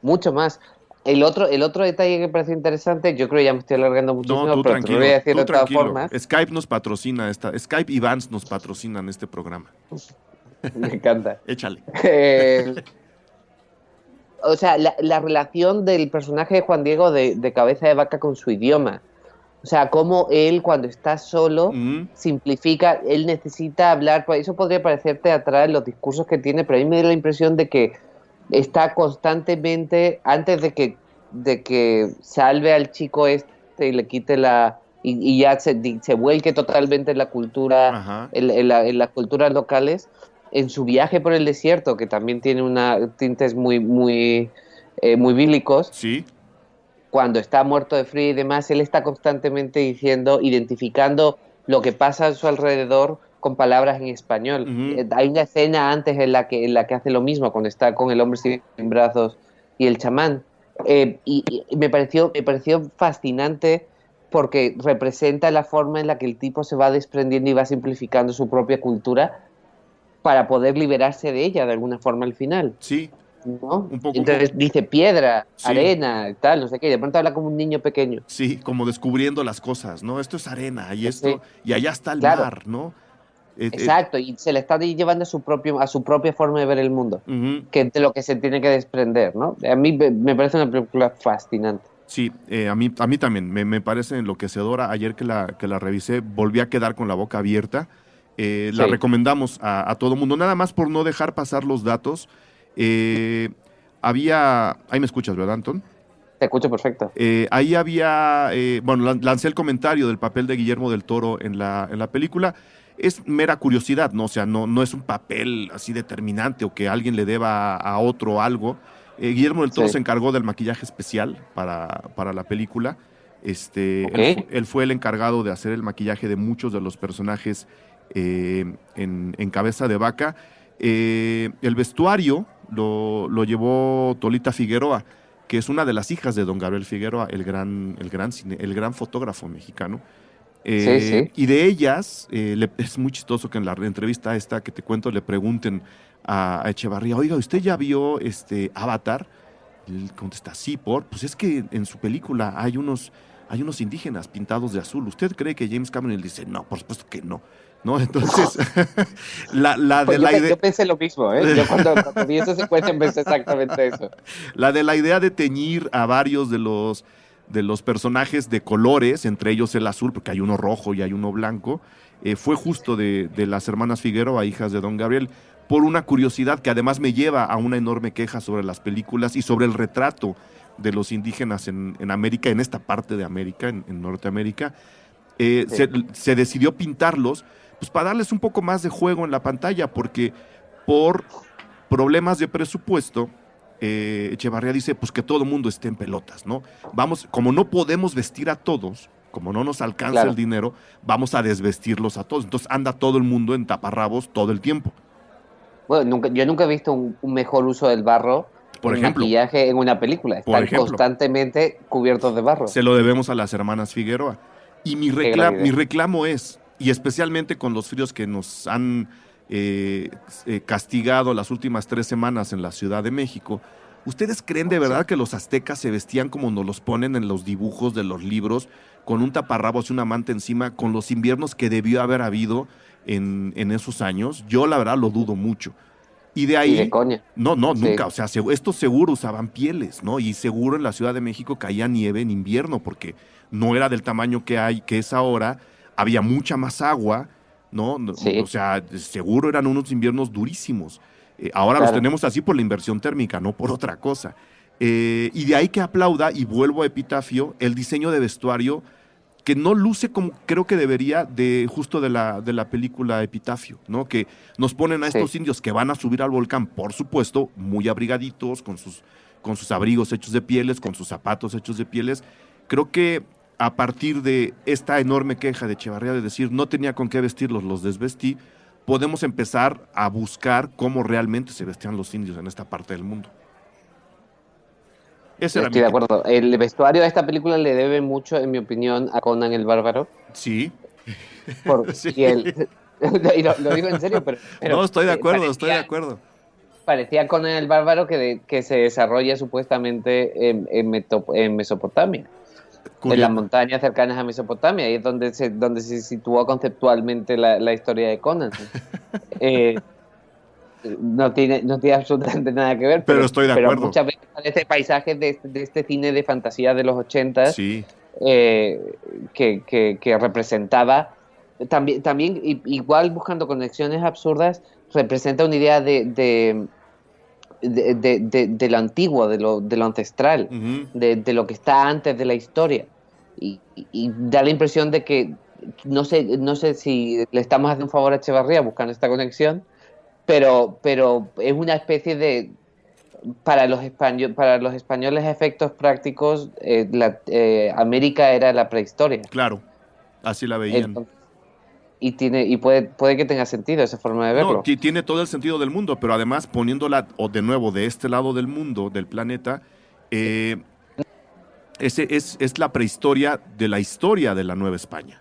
Mucho más. El otro detalle que me parece interesante, yo creo que ya me estoy alargando muchísimo, No, tú pero tranquilo, te lo voy a decir tú de todas tranquilo. formas. Skype nos patrocina Skype y Vans nos patrocinan este programa. Me encanta. Échale. O sea, la relación del personaje de Juan Diego de Cabeza de Vaca con su idioma. O sea, cómo él cuando está solo simplifica, él necesita hablar, pues eso podría parecer teatral, los discursos que tiene, pero a mí me da la impresión de que está constantemente, antes de que salve al chico y le quite y ya se vuelque totalmente en la cultura, en las culturas locales, en su viaje por el desierto, que también tiene tintes muy, muy, muy bíblicos. Sí. Cuando está muerto de frío y demás, él está constantemente identificando lo que pasa a su alrededor con palabras en español. Hay una escena antes en la que hace lo mismo, cuando está con el hombre sin brazos y el chamán. Y me pareció fascinante porque representa la forma en la que el tipo se va desprendiendo y va simplificando su propia cultura para poder liberarse de ella de alguna forma al final. Sí. ¿No? Entonces dice piedra, arena, tal, no sé qué, y de pronto habla como un niño pequeño. Sí, como descubriendo las cosas, ¿no? Esto es arena y esto, y allá está el mar, ¿no? Exacto, y se le está llevando a su propia forma de ver el mundo, que es de lo que se tiene que desprender, ¿no? A mí me parece una película fascinante. Sí, a mí también me parece enloquecedora. Ayer que la revisé, volví a quedar con la boca abierta. La recomendamos a todo mundo, nada más por no dejar pasar los datos. Ahí me escuchas, ¿verdad, Antón? Te escucho perfecto. Ahí había, lancé el comentario del papel de Guillermo del Toro en la película. Es mera curiosidad, ¿no? O sea, no es un papel así determinante o que alguien le deba a otro algo. Guillermo del Toro se encargó del maquillaje especial para la película. Él fue el encargado de hacer el maquillaje de muchos de los personajes en Cabeza de Vaca. El vestuario lo llevó Tolita Figueroa, que es una de las hijas de don Gabriel Figueroa, el gran fotógrafo mexicano. Y de ellas, es muy chistoso que en la entrevista esta que te cuento le pregunten a Echevarría, oiga, ¿usted ya vio Avatar? Y él contesta, sí, pues es que en su película hay unos indígenas pintados de azul. ¿Usted cree que James Cameron? Le dice, no, por supuesto que no. ¿No? Entonces, yo pensé lo mismo, ¿eh? Yo cuando vi esa secuencia pensé exactamente eso. La de la idea de teñir a varios de los personajes de colores, entre ellos el azul, porque hay uno rojo y hay uno blanco, fue justo de las hermanas Figueroa, hijas de don Gabriel. por una curiosidad que además me lleva a una enorme queja sobre las películas y sobre el retrato de los indígenas en América, en esta parte de América, en Norteamérica. Sí. Se decidió pintarlos pues para darles un poco más de juego en la pantalla, porque por problemas de presupuesto, Echevarría dice pues que todo el mundo esté en pelotas, ¿no? Vamos, como no podemos vestir a todos, como no nos alcanza el dinero, vamos a desvestirlos a todos. Entonces anda todo el mundo en taparrabos todo el tiempo. Bueno, yo nunca he visto un mejor uso del barro, por ejemplo, maquillaje en una película. Están constantemente cubiertos de barro. Se lo debemos a las hermanas Figueroa. Y mi reclamo es, y especialmente con los fríos que nos han castigado las últimas 3 semanas en la Ciudad de México, ¿ustedes creen de verdad que los aztecas se vestían como nos los ponen en los dibujos de los libros, con un taparrabos y una manta encima, con los inviernos que debió haber habido en esos años? Yo la verdad lo dudo mucho. Y de ahí... Y de coña. No, nunca. O sea, estos seguro usaban pieles, ¿no? Y seguro en la Ciudad de México caía nieve en invierno, porque no era del tamaño que es ahora, había mucha más agua, ¿no? Sí. O sea, seguro eran unos inviernos durísimos. Ahora los tenemos así por la inversión térmica, no por otra cosa. Y de ahí que aplauda, y vuelvo a Epitafio, el diseño de vestuario que no luce como creo que debería justo de la película Epitafio, ¿no? Que nos ponen a estos indios que van a subir al volcán, por supuesto, muy abrigaditos, con sus abrigos hechos de pieles, con sus zapatos hechos de pieles. Creo que a partir de esta enorme queja de Echevarría de decir no tenía con qué vestirlos, los desvestí, podemos empezar a buscar cómo realmente se vestían los indios en esta parte del mundo. Estoy de acuerdo. El vestuario de esta película le debe mucho, en mi opinión, a Conan el Bárbaro. Sí. Sí. Y lo digo en serio, pero no, estoy de acuerdo. Parecía Conan el Bárbaro que se desarrolla supuestamente en Mesopotamia. En las montañas cercanas a Mesopotamia, y es donde se situó conceptualmente la historia de Conan. No tiene absolutamente nada que ver, pero estoy de acuerdo. Pero muchas veces este paisaje de este cine de fantasía de los 80 sí. Que representaba también igual buscando conexiones absurdas, representa una idea de lo antiguo, de lo ancestral, uh-huh. de lo que está antes de la historia, y da la impresión de que no sé si le estamos haciendo un favor a Echevarría buscando esta conexión, pero es una especie de para los españoles efectos prácticos, América era la prehistoria. Claro, así la veían. Entonces, y puede que tenga sentido esa forma de verlo. No, tiene todo el sentido del mundo, pero además poniéndola de nuevo de este lado del mundo, del planeta, ese es la prehistoria de la historia de la Nueva España.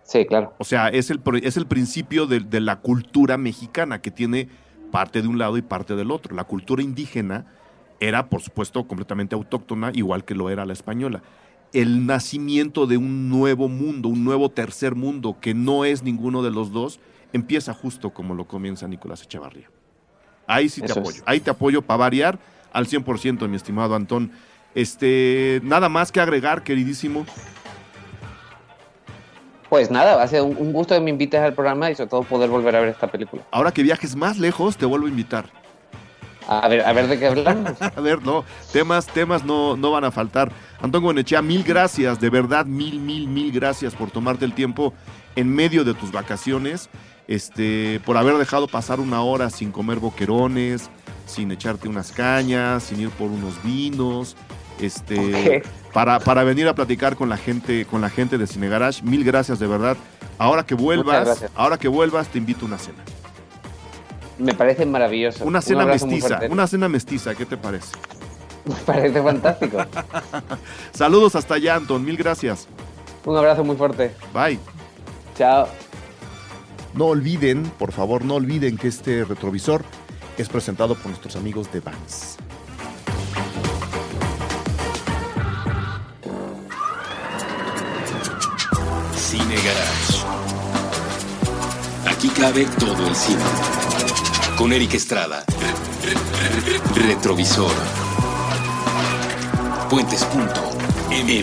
Sí, claro. O sea, es el principio de la cultura mexicana, que tiene parte de un lado y parte del otro. La cultura indígena era, por supuesto, completamente autóctona, igual que lo era la española. El nacimiento de un nuevo mundo, un nuevo tercer mundo, que no es ninguno de los dos, empieza justo como lo comienza Nicolás Echevarría. Ahí sí te apoyo. Ahí te apoyo para variar al 100%, mi estimado Antón. Nada más que agregar, queridísimo. Pues nada, va a ser un gusto que me invites al programa y sobre todo poder volver a ver esta película. Ahora que viajes más lejos, te vuelvo a invitar. A ver de qué hablamos. A ver, no, temas no van a faltar. Antón Goyenechea, mil gracias, de verdad, mil gracias por tomarte el tiempo en medio de tus vacaciones, por haber dejado pasar una hora sin comer boquerones, sin echarte unas cañas, sin ir por unos vinos, okay. para venir a platicar con la gente de Cine Garage. Mil gracias, de verdad. Ahora que vuelvas, te invito a una cena. Me parece maravilloso. Una cena mestiza, ¿qué te parece? Me parece fantástico. Saludos hasta allá, Antón, mil gracias. Un abrazo muy fuerte. Bye. Chao. No olviden, por favor, que este retrovisor es presentado por nuestros amigos de Vans. Cine Garage. Aquí cabe todo el cine. Con Eric Estrada. Retrovisor. Puentes.me